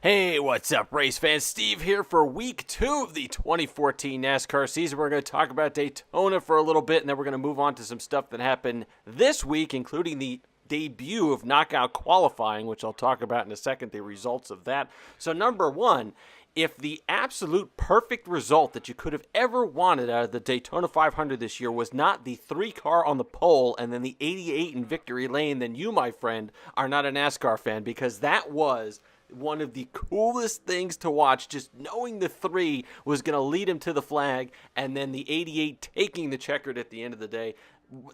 Hey, what's up, race fans? Steve here for week 2 of the 2014 NASCAR season. We're going to talk about Daytona for a little bit, and then we're going to move on to some stuff that happened this week, including the debut of knockout qualifying, which I'll talk about in a second, the results of that. So number one, if the absolute perfect result that you could have ever wanted out of the Daytona 500 this year was not the 3-car on the pole and then the 88 in victory lane, then you, my friend, are not a NASCAR fan, because that was one of the coolest things to watch, just knowing the 3 was going to lead him to the flag, and then the 88 taking the checkered at the end of the day.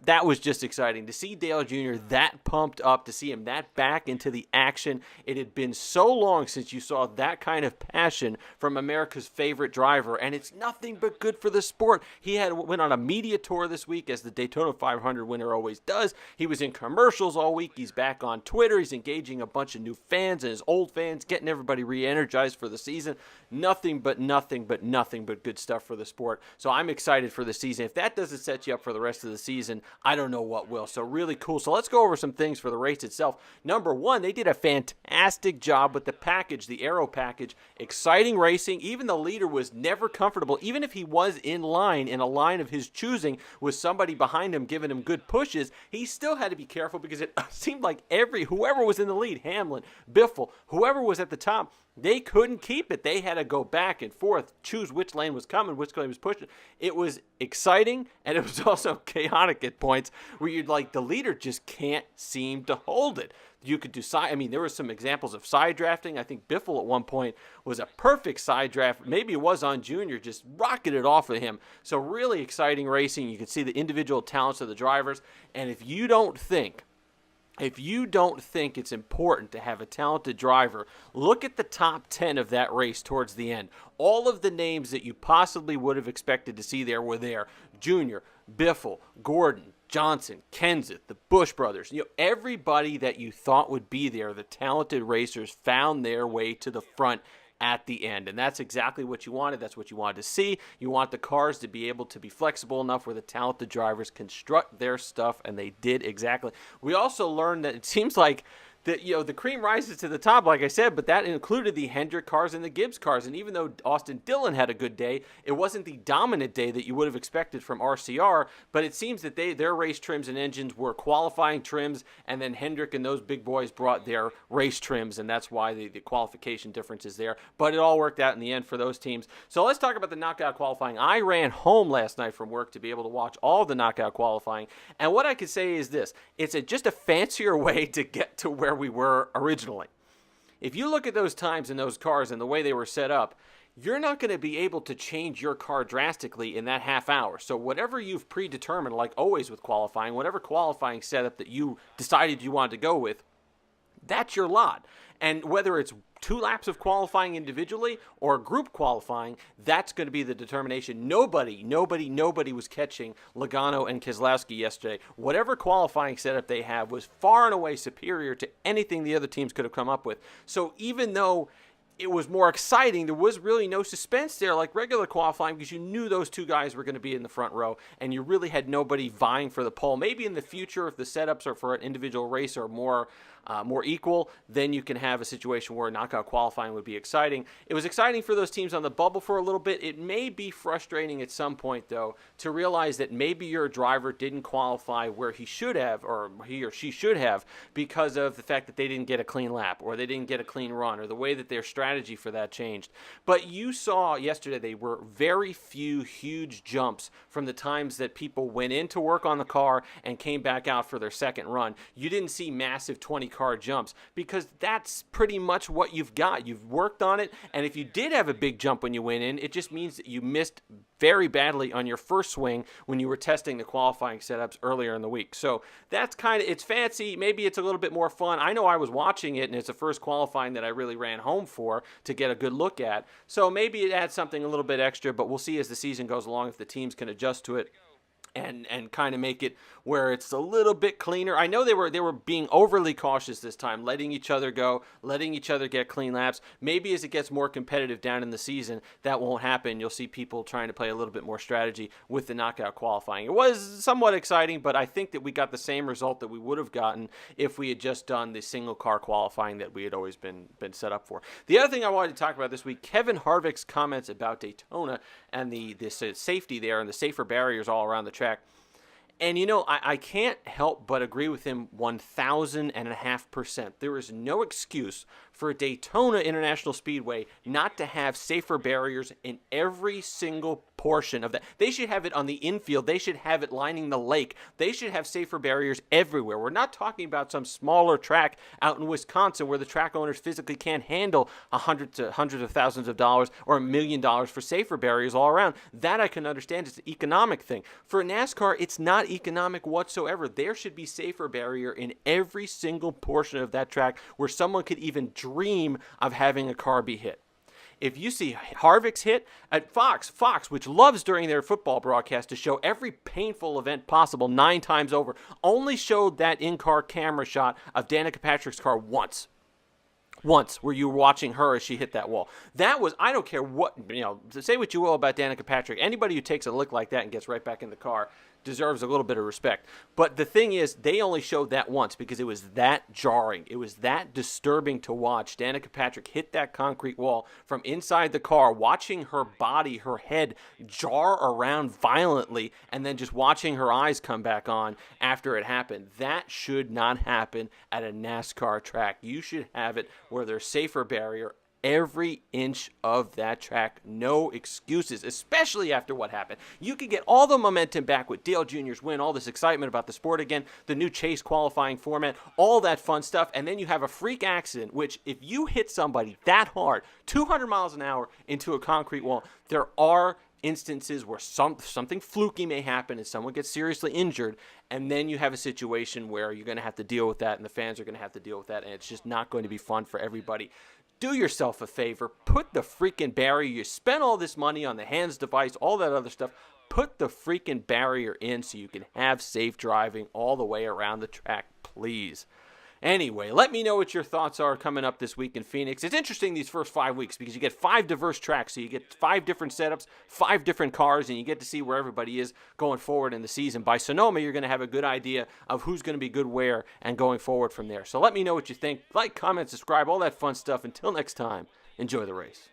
That was just exciting to see Dale Jr. that pumped up, to see him that back into the action. It had been so long since you saw that kind of passion from America's favorite driver, and it's nothing but good for the sport. He went on a media tour this week, as the Daytona 500 winner always does. He was in commercials all week. He's back on Twitter. He's engaging a bunch of new fans and his old fans, getting everybody re-energized for the season. Nothing but good stuff for the sport. So I'm excited for the season. If that doesn't set you up for the rest of the season, I don't know what will. So really cool. So let's go over some things for the race itself. Number one, they did a fantastic job with the package, the aero package. Exciting racing. Even the leader was never comfortable. Even if he was in a line of his choosing, with somebody behind him giving him good pushes, he still had to be careful, because it seemed like whoever was in the lead, Hamlin, Biffle, whoever was at the top, they couldn't keep it. They had to go back and forth, choose which lane was coming, which lane was pushing. It was exciting, and it was also chaotic at points, where you'd like, the leader just can't seem to hold it. You could do there were some examples of side drafting. I think Biffle at one point was a perfect side draft. Maybe it was on Junior, just rocketed off of him. So really exciting racing. You could see the individual talents of the drivers. And if you don't think it's important to have a talented driver, look at the top 10 of that race towards the end. All of the names that you possibly would have expected to see there were there. Junior, Biffle, Gordon, Johnson, Kenseth, the Busch brothers. Everybody that you thought would be there, the talented racers, found their way to the front at the end. And that's exactly what you wanted. That's what you wanted to see. You want the cars to be able to be flexible enough where the talented drivers construct their stuff, and they did exactly. We also learned that it seems like the cream rises to the top, like I said, but that included the Hendrick cars and the Gibbs cars. And even though Austin Dillon had a good day, it wasn't the dominant day that you would have expected from RCR. But it seems that their race trims and engines were qualifying trims, and then Hendrick and those big boys brought their race trims, and that's why the qualification difference is there. But it all worked out in the end for those teams. So let's talk about the knockout qualifying. I ran home last night from work to be able to watch all the knockout qualifying, and what I could say is this: it's just a fancier way to get to where we were originally. If you look at those times in those cars and the way they were set up, you're not going to be able to change your car drastically in that half hour. So whatever you've predetermined, like always with qualifying, whatever qualifying setup that you decided you wanted to go with, that's your lot. And whether it's 2 laps of qualifying individually or group qualifying, that's going to be the determination. Nobody was catching Logano and Keselowski yesterday. Whatever qualifying setup they have was far and away superior to anything the other teams could have come up with. So even though it was more exciting, there was really no suspense there like regular qualifying, because you knew those 2 guys were going to be in the front row, and you really had nobody vying for the pole. Maybe in the future, if the setups are for an individual race are more equal, then you can have a situation where knockout qualifying would be exciting. It was exciting for those teams on the bubble for a little bit. It may be frustrating at some point, though, to realize that maybe your driver didn't qualify where he should have, or he or she should have, because of the fact that they didn't get a clean lap, or they didn't get a clean run, or the way that their strategy for that changed. But you saw yesterday they were very few huge jumps from the times that people went in to work on the car and came back out for their second run. You didn't see massive 20-car jumps, because that's pretty much what you've got. You've worked on it, and if you did have a big jump when you went in, it just means that you missed very badly on your first swing when you were testing the qualifying setups earlier in the week. So that's it's fancy. Maybe it's a little bit more fun. I know I was watching it, and it's the first qualifying that I really ran home for to get a good look at. So maybe it adds something a little bit extra, but we'll see as the season goes along if the teams can adjust to it. and kind of make it where it's a little bit cleaner. I know they were being overly cautious this time, letting each other go, letting each other get clean laps. Maybe as it gets more competitive down in the season, that won't happen. You'll see people trying to play a little bit more strategy with the knockout qualifying. It was somewhat exciting, but I think that we got the same result that we would have gotten if we had just done the single car qualifying that we had always been set up for. The other thing I wanted to talk about this week, Kevin Harvick's comments about Daytona and this safety there and the safer barriers all around the track. And, I can't help but agree with him 1,000.5%. There is no excuse for Daytona International Speedway not to have safer barriers in every single portion of that. They should have it on the infield. They should have it lining the lake. They should have safer barriers everywhere. We're not talking about some smaller track out in Wisconsin where the track owners physically can't handle hundreds of thousands of dollars or $1 million for safer barriers all around. That I can understand. It's an economic thing. For NASCAR, it's not economic whatsoever. There should be safer barrier in every single portion of that track where someone could even dream of having a car be hit. If you see Harvick's hit at Fox, which loves during their football broadcast to show every painful event possible 9 times over, only showed that in-car camera shot of Danica Patrick's car once where you were watching her as she hit that wall. That was, I don't care what, say what you will about Danica Patrick. Anybody who takes a lick like that and gets right back in the car deserves a little bit of respect. But the thing is, they only showed that once because it was that jarring. It was that disturbing to watch. Danica Patrick hit that concrete wall from inside the car, watching her body, her head jar around violently, and then just watching her eyes come back on after it happened. That should not happen at a NASCAR track. You should have it where there's safer barrier every inch of that track. No excuses, especially after what happened. You could get all the momentum back with Dale Jr.'s win, all this excitement about the sport again, the new chase qualifying format, all that fun stuff, and then you have a freak accident, which if you hit somebody that hard, 200 miles an hour into a concrete wall, there are instances where something fluky may happen and someone gets seriously injured, and then you have a situation where you're going to have to deal with that and the fans are going to have to deal with that, and it's just not going to be fun for everybody. Do yourself a favor. Put the freaking barrier. You spent all this money on the hands device, all that other stuff. Put the freaking barrier in so you can have safe driving all the way around the track, please. Anyway, let me know what your thoughts are coming up this week in Phoenix. It's interesting these first 5 weeks because you get 5 diverse tracks. So you get 5 different setups, 5 different cars, and you get to see where everybody is going forward in the season. By Sonoma, you're going to have a good idea of who's going to be good where and going forward from there. So let me know what you think. Like, comment, subscribe, all that fun stuff. Until next time, enjoy the race.